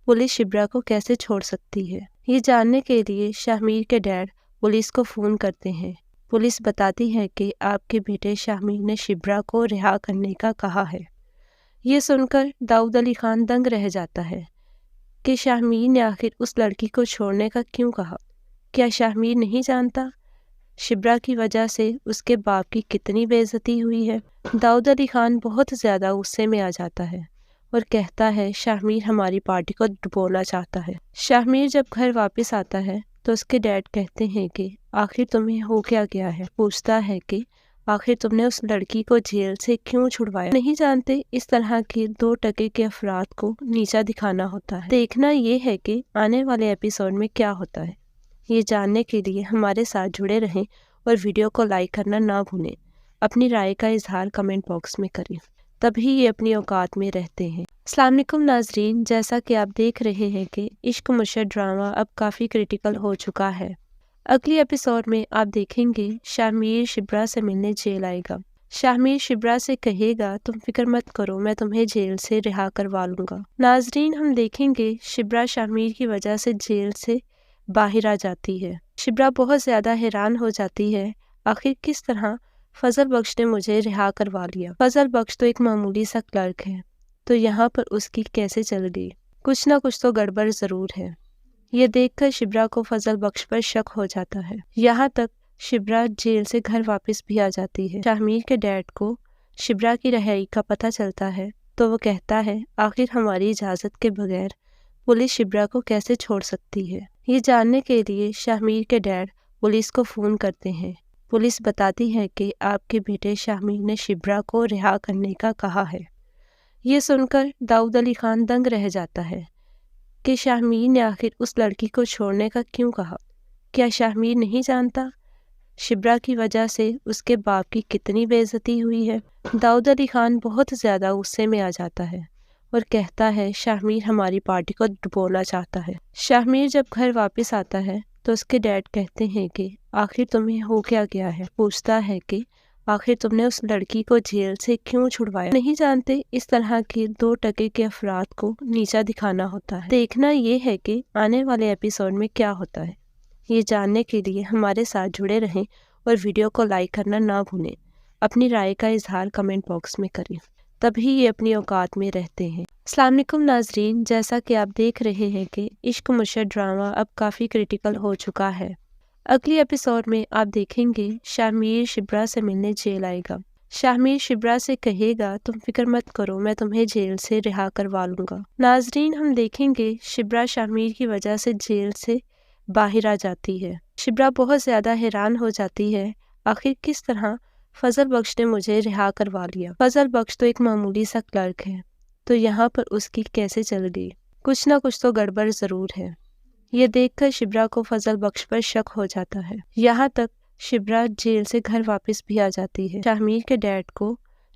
पुलिस शिब्रा को कैसे छोड़ सकती है। ये जानने के लिए शामिर के डैड पुलिस को फ़ोन करते हैं। पुलिस बताती है कि आपके बेटे शामिर ने शिब्रा को रिहा करने का कहा है। ये सुनकर दाऊद अली खान दंग रह जाता है कि शामिर ने आखिर उस लड़की को छोड़ने का क्यों कहा। क्या शामिर नहीं जानता शिब्रा की वजह से उसके बाप की कितनी बेइज्जती हुई है? दाऊद अली खान बहुत ज़्यादा गुस्से में आ जाता है और कहता है शामिर हमारी पार्टी को डुबोना चाहता है। शामिर जब घर वापस आता है तो उसके डैड कहते हैं कि आखिर तुम्हें हो क्या गया है। पूछता है कि आखिर तुमने उस लड़की को जेल से क्यों छुड़वाया? नहीं जानते इस तरह के 2 टके के अफराद को नीचा दिखाना होता है। देखना ये है कि आने वाले एपिसोड में क्या होता है। ये जानने के लिए हमारे साथ जुड़े रहें और वीडियो को लाइक करना ना भूलें। अपनी राय का इजहार कमेंट बॉक्स में करें, तभी ये अपनी औकात में रहते हैं। अस्सलाम वालेकुम नाजरीन, जैसा कि आप देख रहे हैं कि इश्क मुर्शद ड्रामा अब काफ़ी क्रिटिकल हो चुका है। अगली एपिसोड में आप देखेंगे शामिर शिब्रा से मिलने जेल आएगा। शामिर शिब्रा से कहेगा तुम फिक्र मत करो, मैं तुम्हें जेल से रिहा करवा लूंगा। नाजरीन, हम देखेंगे शिब्रा शामिर की वजह से जेल से बाहर आ जाती है। शिब्रा बहुत ज़्यादा हैरान हो जाती है, आखिर किस तरह फजल बख्श ने मुझे रिहा करवा लिया। फजल बख्श तो एक मामूली सा क्लर्क है, तो यहाँ पर उसकी कैसे चल गई? कुछ ना कुछ तो गड़बड़ ज़रूर है। ये देखकर शिब्रा को फजल बख्श पर शक हो जाता है। यहाँ तक शिब्रा जेल से घर वापस भी आ जाती है। शामिर के डैड को शिब्रा की रिहाई का पता चलता है, तो वो कहता है आखिर हमारी इजाज़त के बगैर पुलिस शिब्रा को कैसे छोड़ सकती है। ये जानने के लिए शामिर के डैड पुलिस को फ़ोन करते हैं। पुलिस बताती है कि आपके बेटे शामिर ने शिब्रा को रिहा करने का कहा है। ये सुनकर दाऊद अली खान दंग रह जाता है कि शामिर ने आखिर उस लड़की को छोड़ने का क्यों कहा। क्या शामिर नहीं जानता शिब्रा की वजह से उसके बाप की कितनी बेइज्जती हुई है? दाऊद अली खान बहुत ज़्यादा गुस्से में आ जाता है और कहता है शामिर हमारी पार्टी को डुबोना चाहता है। शामिर जब घर वापस आता है तो उसके डैड कहते हैं कि आखिर तुम्हें हो क्या गया है। पूछता है कि आखिर तुमने उस लड़की को जेल से क्यों छुड़वाया? नहीं जानते इस तरह के 2 टके के अफराद को नीचा दिखाना होता है। देखना ये है कि आने वाले एपिसोड में क्या होता है। ये जानने के लिए हमारे साथ जुड़े रहें और वीडियो को लाइक करना ना भूलें। अपनी राय का इजहार कमेंट बॉक्स में करें, तभी ये अपनी औकात में रहते हैं। अस्सलाम वालेकुम नाजरीन, जैसा कि आप देख रहे हैं कि इश्क मुर्शद ड्रामा अब काफ़ी क्रिटिकल हो चुका है। अगली एपिसोड में आप देखेंगे शामिर शिब्रा से मिलने जेल आएगा। शामिर शिब्रा से कहेगा तुम फिक्र मत करो, मैं तुम्हें जेल से रिहा करवा लूंगा। नाजरीन, हम देखेंगे शिब्रा शामिर की वजह से जेल से बाहर आ जाती है। शिब्रा बहुत ज़्यादा हैरान हो जाती है, आखिर किस तरह फजल बख्श ने मुझे रिहा करवा लिया। फजल बख्श तो एक मामूली सा क्लर्क है, तो यहाँ पर उसकी कैसे चल गई? कुछ ना कुछ तो गड़बड़ ज़रूर है। ये देखकर शिब्रा को फजल बख्श पर शक हो जाता है। यहाँ तक शिब्रा जेल से घर वापस भी आ जाती है। शामिर के डैड को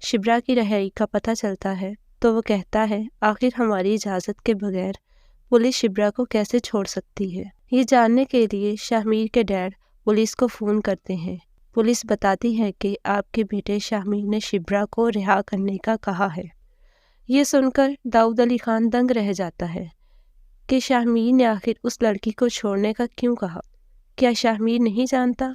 शिब्रा की रिहाई का पता चलता है, तो वो कहता है आखिर हमारी इजाज़त के बगैर पुलिस शिब्रा को कैसे छोड़ सकती है। ये जानने के लिए शामिर के डैड पुलिस को फ़ोन करते हैं। पुलिस बताती है कि आपके बेटे शामिर ने शिब्रा को रिहा करने का कहा है। ये सुनकर दाऊद अली खान दंग रह जाता है कि शामिर ने आखिर उस लड़की को छोड़ने का क्यों कहा। क्या शामिर नहीं जानता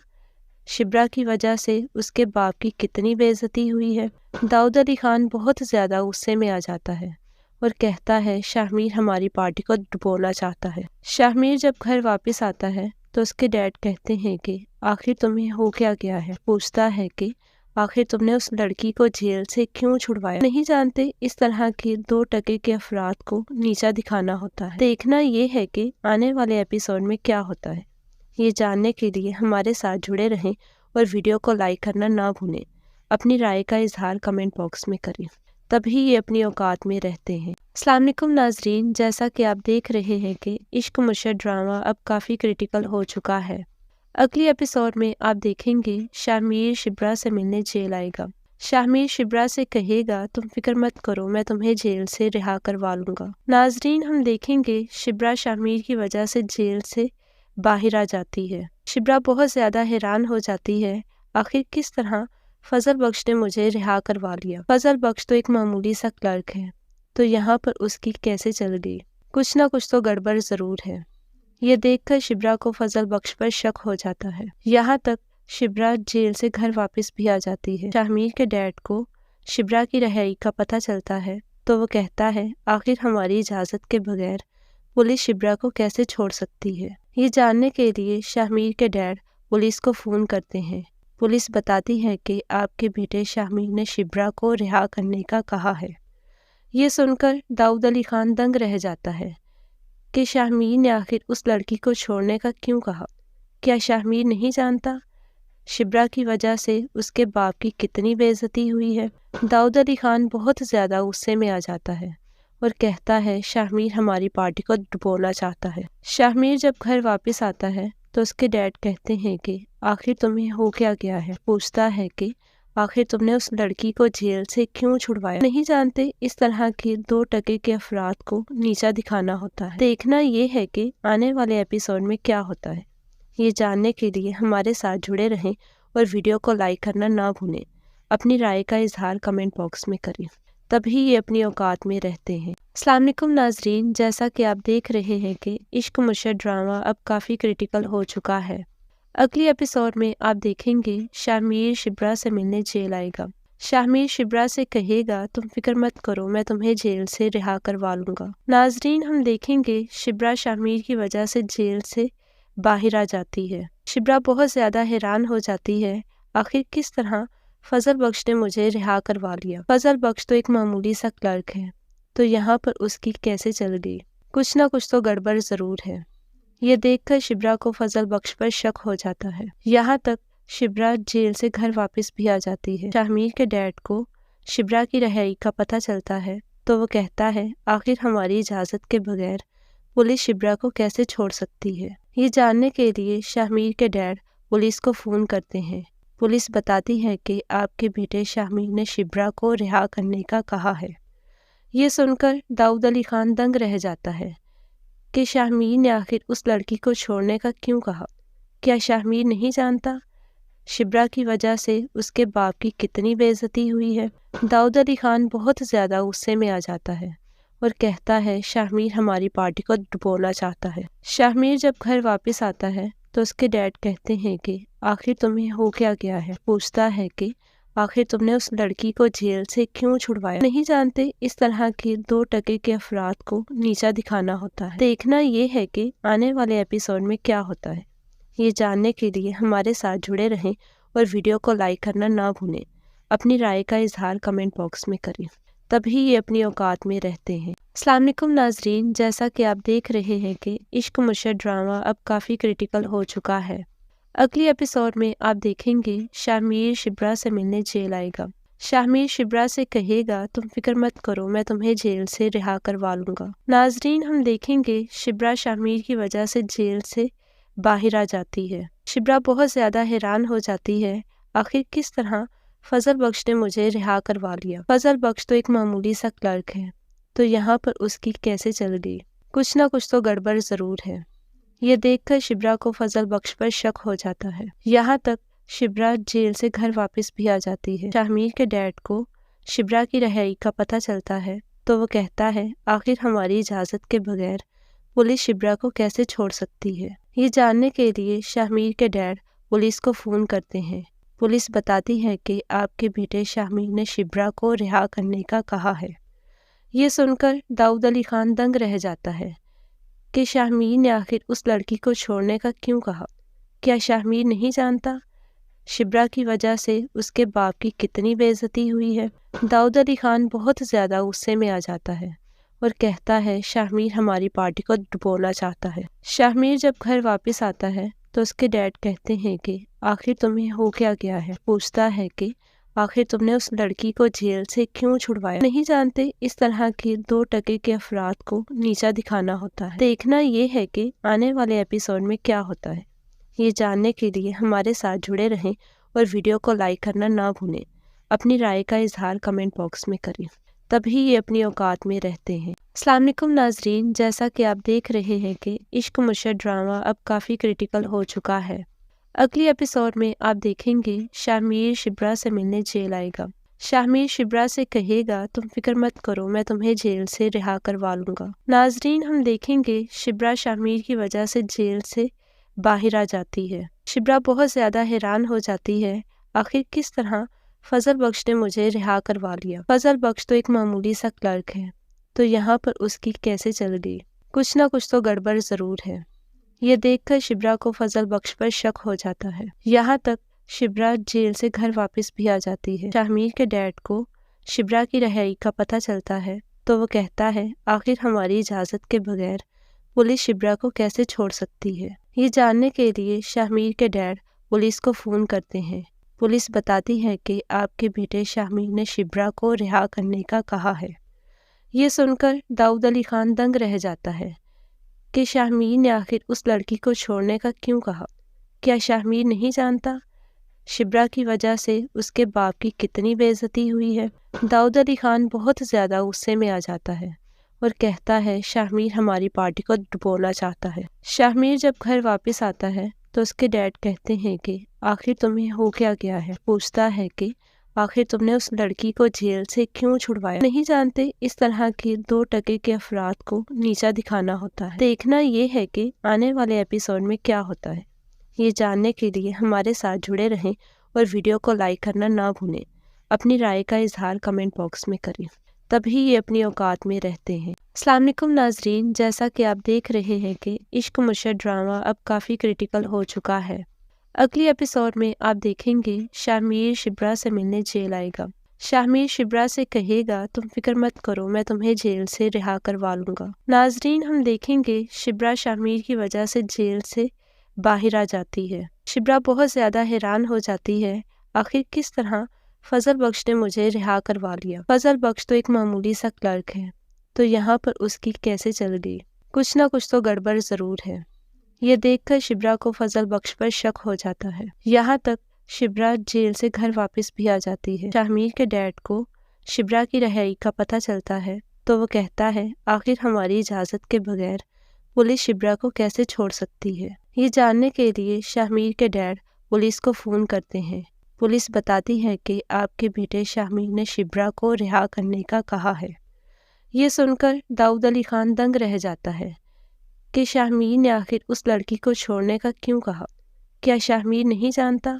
शिब्रा की वजह से उसके बाप की कितनी बेइज्जती हुई है। दाऊद अली खान बहुत ज़्यादा गुस्से में आ जाता है और कहता है शाहमीर हमारी पार्टी को डुबोना चाहता है। शाहमीर जब घर वापस आता है तो उसके डैड कहते हैं कि आखिर तुम्हें हो क्या गया है। पूछता है कि आखिर तुमने उस लड़की को जेल से क्यों छुड़वाया। नहीं जानते इस तरह के 2 टके के अफराद को नीचा दिखाना होता है। देखना ये है कि आने वाले एपिसोड में क्या होता है। ये जानने के लिए हमारे साथ जुड़े रहें और वीडियो को लाइक करना ना भूलें। अपनी राय का इजहार कमेंट बॉक्स में करें, तभी ये अपनी औकात में रहते हैं। अस्सलाम वालेकुम नाजरीन, जैसा कि आप देख रहे हैं कि इश्क मुर्शद ड्रामा अब काफ़ी क्रिटिकल हो चुका है। अगली एपिसोड में आप देखेंगे शाहमीर शिब्रा से मिलने जेल आएगा। शाहमीर शिब्रा से कहेगा तुम फिक्र मत करो, मैं तुम्हें जेल से रिहा करवा लूँगा। नाजरीन, हम देखेंगे शिब्रा शाहमीर की वजह से जेल से बाहर आ जाती है। शिब्रा बहुत ज़्यादा हैरान हो जाती है, आखिर किस तरह फजल बख्श ने मुझे रिहा करवा लिया। फजल बख्श तो एक मामूली सा क्लर्क है, तो यहाँ पर उसकी कैसे चल गई। कुछ ना कुछ तो गड़बड़ ज़रूर है। ये देखकर शिब्रा को फजल बख्श पर शक हो जाता है। यहाँ तक शिब्रा जेल से घर वापस भी आ जाती है। शाहमीर के डैड को शिब्रा की रिहाई का पता चलता है तो वो कहता है आखिर हमारी इजाज़त के बगैर पुलिस शिब्रा को कैसे छोड़ सकती है। ये जानने के लिए शाहमीर के डैड पुलिस को फ़ोन करते हैं। पुलिस बताती है कि आपके बेटे शाहमीर ने शिब्रा को रिहा करने का कहा है। ये सुनकर दाऊद अली खान दंग रह जाता है कि शाहमीर ने आखिर उस लड़की को छोड़ने का क्यों कहा। क्या शाहमीर नहीं जानता शिब्रा की वजह से उसके बाप की कितनी बेइज्जती हुई है। दाऊद अली खान बहुत ज़्यादा गुस्से में आ जाता है और कहता है शाहमीर हमारी पार्टी को डुबोना चाहता है। शाहमीर जब घर वापस आता है तो उसके डैड कहते हैं कि आखिर तुम्हें हो क्या गया है। पूछता है कि आखिर तुमने उस लड़की को जेल से क्यों छुड़वाया। नहीं जानते इस तरह के 2 टके के अफराद को नीचा दिखाना होता है। देखना ये है कि आने वाले एपिसोड में क्या होता है। ये जानने के लिए हमारे साथ जुड़े रहें और वीडियो को लाइक करना ना भूलें। अपनी राय का इजहार कमेंट बॉक्स में करें, तभी ये अपनी औकात में रहते हैं। अस्सलाम वालेकुम नाजरीन, जैसा कि आप देख रहे हैं कि इश्क मुर्शद ड्रामा अब काफ़ी क्रिटिकल हो चुका है। अगली एपिसोड में आप देखेंगे शाहमीर शिब्रा से मिलने जेल आएगा। शाहमीर शिब्रा से कहेगा तुम फिक्र मत करो, मैं तुम्हें जेल से रिहा करवा लूँगा। नाजरीन, हम देखेंगे शिब्रा शाहमीर की वजह से जेल से बाहर आ जाती है। शिब्रा बहुत ज़्यादा हैरान हो जाती है, आखिर किस तरह फजल बख्श ने मुझे रिहा करवा लिया। फजल बख्श तो एक मामूली सा क्लर्क है, तो यहाँ पर उसकी कैसे चल गई। कुछ ना कुछ तो गड़बड़ ज़रूर है। ये देखकर शिब्रा को फजल बख्श पर शक हो जाता है। यहाँ तक शिब्रा जेल से घर वापस भी आ जाती है। शाहमीर के डैड को शिब्रा की रिहाई का पता चलता है तो वो कहता है आखिर हमारी इजाज़त के बगैर पुलिस शिब्रा को कैसे छोड़ सकती है। ये जानने के लिए शाहमीर के डैड पुलिस को फ़ोन करते हैं। पुलिस बताती है कि आपके बेटे शाहमीर ने शिब्रा को रिहा करने का कहा है। ये सुनकर दाऊद अली खान दंग रह जाता है कि शाहमीर ने आखिर उस लड़की को छोड़ने का क्यों कहा। क्या शाहमीर नहीं जानता शिब्रा की वजह से उसके बाप की कितनी बेइज्जती हुई है। दाऊद अली खान बहुत ज़्यादा गुस्से में आ जाता है और कहता है शाहमीर हमारी पार्टी को डुबोना चाहता है। शाहमीर जब घर वापस आता है तो उसके डैड कहते हैं कि आखिर तुम्हें हो क्या गया है। पूछता है कि आखिर तुमने उस लड़की को जेल से क्यों छुड़वाया। नहीं जानते इस तरह के 2 टके के अफराद को नीचा दिखाना होता है। देखना ये है कि आने वाले एपिसोड में क्या होता है। ये जानने के लिए हमारे साथ जुड़े रहें और वीडियो को लाइक करना ना भूलें। अपनी राय का इजहार कमेंट बॉक्स में करें, तभी ये अपनी औकात में रहते हैं। अस्सलाम वालेकुम नाजरीन, जैसा कि आप देख रहे हैं कि इश्क मुर्शद ड्रामा अब काफ़ी क्रिटिकल हो चुका है। अगली एपिसोड में आप देखेंगे शाहमीर शिब्रा से मिलने जेल आएगा। शाहमीर शिब्रा से कहेगा तुम फिक्र मत करो, मैं तुम्हें जेल से रिहा करवा लूँगा। नाजरीन, हम देखेंगे शिब्रा शाहमीर की वजह से जेल से बाहर आ जाती है। शिब्रा बहुत ज़्यादा हैरान हो जाती है, आखिर किस तरह फजल बख्श ने मुझे रिहा करवा लिया। फजल बख्श तो एक मामूली सा क्लर्क है, तो यहाँ पर उसकी कैसे चल गई। कुछ ना कुछ तो गड़बड़ ज़रूर है। ये देखकर शिब्रा को फजल बख्श पर शक हो जाता है। यहाँ तक शिब्रा जेल से घर वापस भी आ जाती है। शाहमीर के डैड को शिब्रा की रिहाई का पता चलता है तो वो कहता है आखिर हमारी इजाज़त के बगैर पुलिस शिब्रा को कैसे छोड़ सकती है। ये जानने के लिए शाहमीर के डैड पुलिस को फ़ोन करते हैं। पुलिस बताती है कि आपके बेटे शामिर ने शिब्रा को रिहा करने का कहा है। ये सुनकर दाऊद अली खान दंग रह जाता है कि शामिर ने आखिर उस लड़की को छोड़ने का क्यों कहा। क्या शामिर नहीं जानता शिब्रा की वजह से उसके बाप की कितनी बेइज्जती हुई है। दाऊद अली खान बहुत ज़्यादा गुस्से में आ जाता है और कहता है शामिर हमारी पार्टी को डुबोना चाहता है। शामिर जब घर वापस आता है तो उसके डैड कहते हैं कि आखिर तुम्हें हो क्या गया है। पूछता है कि आखिर तुमने उस लड़की को जेल से क्यों छुड़वाया। नहीं जानते इस तरह के 2 टके के अफराद को नीचा दिखाना होता है। देखना ये है कि आने वाले एपिसोड में क्या होता है। ये जानने के लिए हमारे साथ जुड़े रहें और वीडियो को लाइक करना ना भूलें। अपनी राय का इजहार कमेंट बॉक्स में करें, तभी ये अपनी औकात में रहते हैं। अस्सलाम वालेकुम नाजरीन, जैसा कि आप देख रहे हैं कि इश्क मुर्शद ड्रामा अब काफ़ी क्रिटिकल हो चुका है। अगली एपिसोड में आप देखेंगे शामिर शिब्रा से मिलने जेल आएगा। शामिर शिब्रा से कहेगा तुम फिक्र मत करो, मैं तुम्हें जेल से रिहा करवा लूँगा। नाजरीन, हम देखेंगे शिब्रा शामिर की वजह से जेल से बाहर आ जाती है। शिब्रा बहुत ज़्यादा हैरान हो जाती है, आखिर किस तरह फजल बख्श ने मुझे रिहा करवा लिया। फजल बख्श तो एक मामूली सा क्लर्क है, तो यहाँ पर उसकी कैसे चल गई। कुछ ना कुछ तो गड़बड़ ज़रूर है। ये देखकर शिब्रा को फजल बख्श पर शक हो जाता है। यहाँ तक शिब्रा जेल से घर वापस भी आ जाती है। शामिर के डैड को शिब्रा की रिहाई का पता चलता है तो वो कहता है आखिर हमारी इजाज़त के बगैर पुलिस शिब्रा को कैसे छोड़ सकती है। ये जानने के लिए शामिर के डैड पुलिस को फ़ोन करते हैं। पुलिस बताती है कि आपके बेटे शामिर ने शिब्रा को रिहा करने का कहा है। ये सुनकर दाऊद अली खान दंग रह जाता है कि शामिर ने आखिर उस लड़की को छोड़ने का क्यों कहा। क्या शामिर नहीं जानता शिब्रा की वजह से उसके बाप की कितनी बेइज्जती हुई है। दाऊद अली खान बहुत ज़्यादा गुस्से में आ जाता है और कहता है शामिर हमारी पार्टी को डुबोना चाहता है। शामिर जब घर वापस आता है तो उसके डैड कहते हैं कि आखिर तुम्हें हो क्या गया है। पूछता है कि आखिर तुमने उस लड़की को जेल से क्यों छुड़वाया। नहीं जानते इस तरह के 2 टके के अफराद को नीचा दिखाना होता है। देखना ये है कि आने वाले एपिसोड में क्या होता है। ये जानने के लिए हमारे साथ जुड़े रहें और वीडियो को लाइक करना ना भूलें। अपनी राय का इजहार कमेंट बॉक्स में करें, तभी ये अपनी औकात में रहते हैं। अस्सलाम वालेकुम नाजरीन, जैसा कि आप देख रहे हैं कि इश्क मुर्शद ड्रामा अब काफ़ी क्रिटिकल हो चुका है। अगली एपिसोड में आप देखेंगे शामिर शिब्रा से मिलने जेल आएगा। शामिर शिब्रा से कहेगा तुम फिक्र मत करो, मैं तुम्हें जेल से रिहा करवा लूँगा। नाजरीन, हम देखेंगे शिब्रा शामिर की वजह से जेल से बाहर आ जाती है। शिब्रा बहुत ज़्यादा हैरान हो जाती है, आखिर किस तरह फजल बख्श ने मुझे रिहा करवा लिया। फजल बख्श तो एक मामूली सा क्लर्क है, तो यहाँ पर उसकी कैसे चल गई। कुछ ना कुछ तो गड़बड़ ज़रूर है। ये देखकर शिब्रा को फजल बख्श पर शक हो जाता है। यहाँ तक शिब्रा जेल से घर वापस भी आ जाती है। शामिर के डैड को शिब्रा की रिहाई का पता चलता है तो वो कहता है आखिर हमारी इजाज़त के बगैर पुलिस शिब्रा को कैसे छोड़ सकती है। ये जानने के लिए शामिर के डैड पुलिस को फ़ोन करते हैं। पुलिस बताती है कि आपके बेटे शामिर ने शिब्रा को रिहा करने का कहा है। ये सुनकर दाऊद अली खान दंग रह जाता है कि शामिर ने आखिर उस लड़की को छोड़ने का क्यों कहा। क्या शामिर नहीं जानता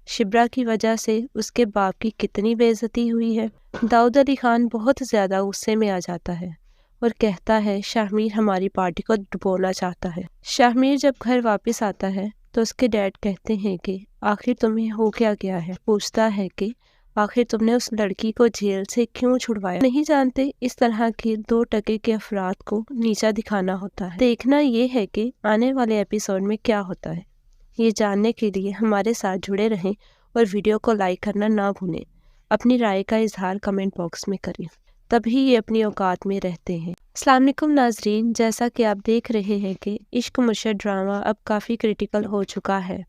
शिब्रा की वजह से उसके बाप की कितनी बेइज्जती हुई है। दाऊद अली खान बहुत ज़्यादा गुस्से में आ जाता है और कहता है शामिर हमारी पार्टी को डुबोना चाहता है। शामिर जब घर वापस आता है तो उसके डैड कहते हैं कि आखिर तुम्हें हो क्या गया है। पूछता है कि आखिर तुमने उस लड़की को जेल से क्यों छुड़वाया। नहीं जानते इस तरह के 2 टके के अफराद को नीचा दिखाना होता है। देखना ये है कि आने वाले एपिसोड में क्या होता है। ये जानने के लिए हमारे साथ जुड़े रहें और वीडियो को लाइक करना ना भूलें। अपनी राय का इजहार कमेंट बॉक्स में करें, तभी ये अपनी औकात में रहते हैं। अस्सलाम वालेकुम नाजरीन, जैसा कि आप देख रहे हैं कि इश्क मुर्शद ड्रामा अब काफ़ी क्रिटिकल हो चुका है।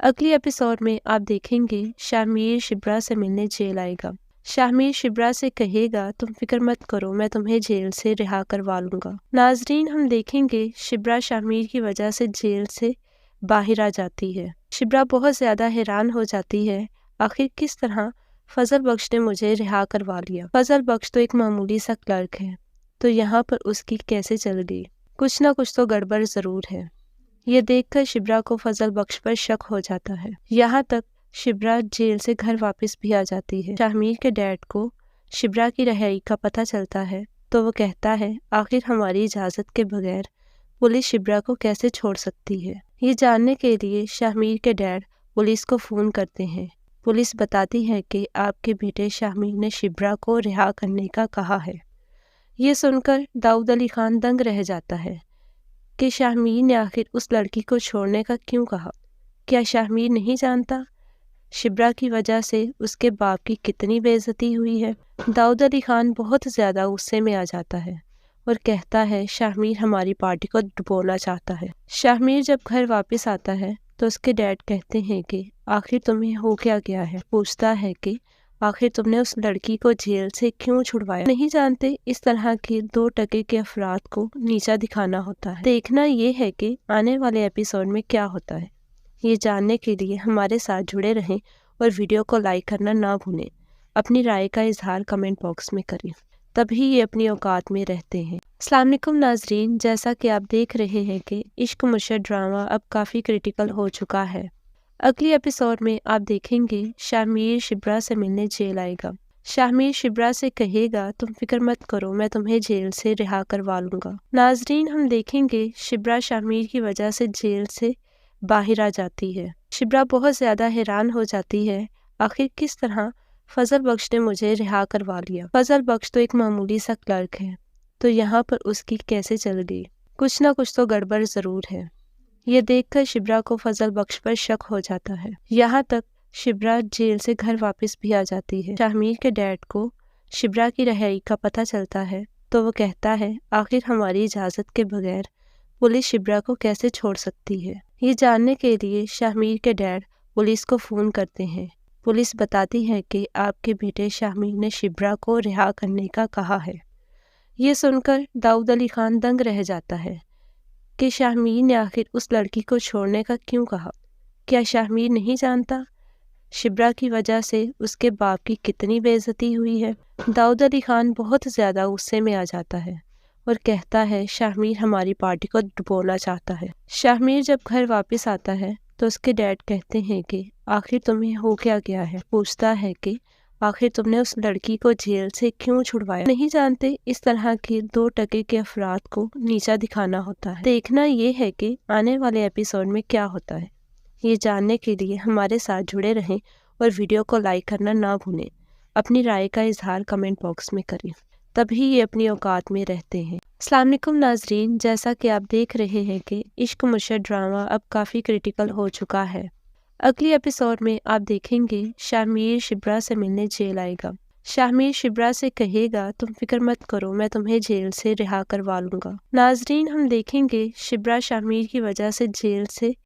अगली एपिसोड में आप देखेंगे शामिर शिब्रा से मिलने जेल आएगा। शामिर शिब्रा से कहेगा तुम फिक्र मत करो, मैं तुम्हें जेल से रिहा करवा लूँगा। नाजरीन, हम देखेंगे शिब्रा शामिर की वजह से जेल से बाहर आ जाती है। शिब्रा बहुत ज़्यादा हैरान हो जाती है, आखिर किस तरह फजल बख्श ने मुझे रिहा करवा लिया। फजल बख्श तो एक मामूली सा क्लर्क है, तो यहाँ पर उसकी कैसे चल गई। कुछ ना कुछ तो गड़बड़ ज़रूर है। ये देखकर शिब्रा को फजल बख्श पर शक हो जाता है। यहाँ तक शिब्रा जेल से घर वापस भी आ जाती है। शाहमीर के डैड को शिब्रा की रिहाई का पता चलता है तो वो कहता है आखिर हमारी इजाज़त के बगैर पुलिस शिब्रा को कैसे छोड़ सकती है। ये जानने के लिए शाहमीर के डैड पुलिस को फ़ोन करते हैं। पुलिस बताती है कि आपके बेटे शाहमीर ने शिब्रा को रिहा करने का कहा है। ये सुनकर दाऊद अली खान दंग रह जाता है कि शाहमीर ने आखिर उस लड़की को छोड़ने का क्यों कहा। क्या शाहमीर नहीं जानता शिब्रा की वजह से उसके बाप की कितनी बेइज्जती हुई है। दाऊद अली खान बहुत ज़्यादा गुस्से में आ जाता है और कहता है शाहमीर हमारी पार्टी को डुबोना चाहता है। शाहमीर जब घर वापस आता है तो उसके डैड कहते हैं कि आखिर तुम्हें हो क्या गया है। पूछता है कि आखिर तुमने उस लड़की को जेल से क्यों छुड़वाया। नहीं जानते इस तरह के 2 टके के अफराद को नीचा दिखाना होता है। देखना ये है कि आने वाले एपिसोड में क्या होता है। ये जानने के लिए हमारे साथ जुड़े रहें और वीडियो को लाइक करना ना भूलें। अपनी राय का इजहार कमेंट बॉक्स में करें, तभी ये अपनी औकात में रहते हैं। अस्सलाम वालेकुम नाजरीन, जैसा कि आप देख रहे हैं कि इश्क मुर्शद ड्रामा अब काफ़ी क्रिटिकल हो चुका है। अगली एपिसोड में आप देखेंगे शाहमीर शिब्रा से मिलने जेल आएगा। शाहमीर शिब्रा से कहेगा तुम फिक्र मत करो, मैं तुम्हें जेल से रिहा करवा लूँगा। नाजरीन, हम देखेंगे शिब्रा शाहमीर की वजह से जेल से बाहर आ जाती है। शिब्रा बहुत ज़्यादा हैरान हो जाती है, आखिर किस तरह फजल बख्श ने मुझे रिहा करवा लिया। फजल बख्श तो एक मामूली सा क्लर्क है, तो यहाँ पर उसकी कैसे चल गई। कुछ ना कुछ तो गड़बड़ ज़रूर है। ये देखकर शिब्रा को फजल बख्श पर शक हो जाता है। यहाँ तक शिब्रा जेल से घर वापस भी आ जाती है। शाहमीर के डैड को शिब्रा की रिहाई का पता चलता है तो वो कहता है आखिर हमारी इजाज़त के बगैर पुलिस शिब्रा को कैसे छोड़ सकती है। ये जानने के लिए शाहमीर के डैड पुलिस को फ़ोन करते हैं। पुलिस बताती है कि आपके बेटे शाहमीर ने शिब्रा को रिहा करने का कहा है। ये सुनकर दाऊद अली खान दंग रह जाता है कि शाहमीर ने आखिर उस लड़की को छोड़ने का क्यों कहा। क्या शाहमीर नहीं जानता शिब्रा की वजह से उसके बाप की कितनी बेइज्जती हुई है। दाऊद अली खान बहुत ज़्यादा गुस्से में आ जाता है और कहता है शाहमीर हमारी पार्टी को डुबोना चाहता है। शाहमीर जब घर वापस आता है तो उसके डैड कहते हैं कि आखिर तुम्हें हो क्या गया है। पूछता है कि आखिर तुमने उस लड़की को जेल से क्यों छुड़वाया। नहीं जानते इस तरह के 2 टके के अफराद को नीचा दिखाना होता है। देखना ये है कि आने वाले एपिसोड में क्या होता है। ये जानने के लिए हमारे साथ जुड़े रहें और वीडियो को लाइक करना ना भूलें। अपनी राय का इजहार कमेंट बॉक्स में करें, तभी ये अपनी औकात में रहते हैं। अस्सलाम वालेकुम नाजरीन, जैसा कि आप देख रहे हैं कि इश्क मुर्शद ड्रामा अब काफ़ी क्रिटिकल हो चुका है। अगली एपिसोड में आप देखेंगे शाहमीर शिब्रा से मिलने जेल आएगा। शाहमीर शिब्रा से कहेगा तुम फिक्र मत करो, मैं तुम्हें जेल से रिहा करवा लूँगा। नाजरीन, हम देखेंगे शिब्रा शाहमीर की वजह से जेल से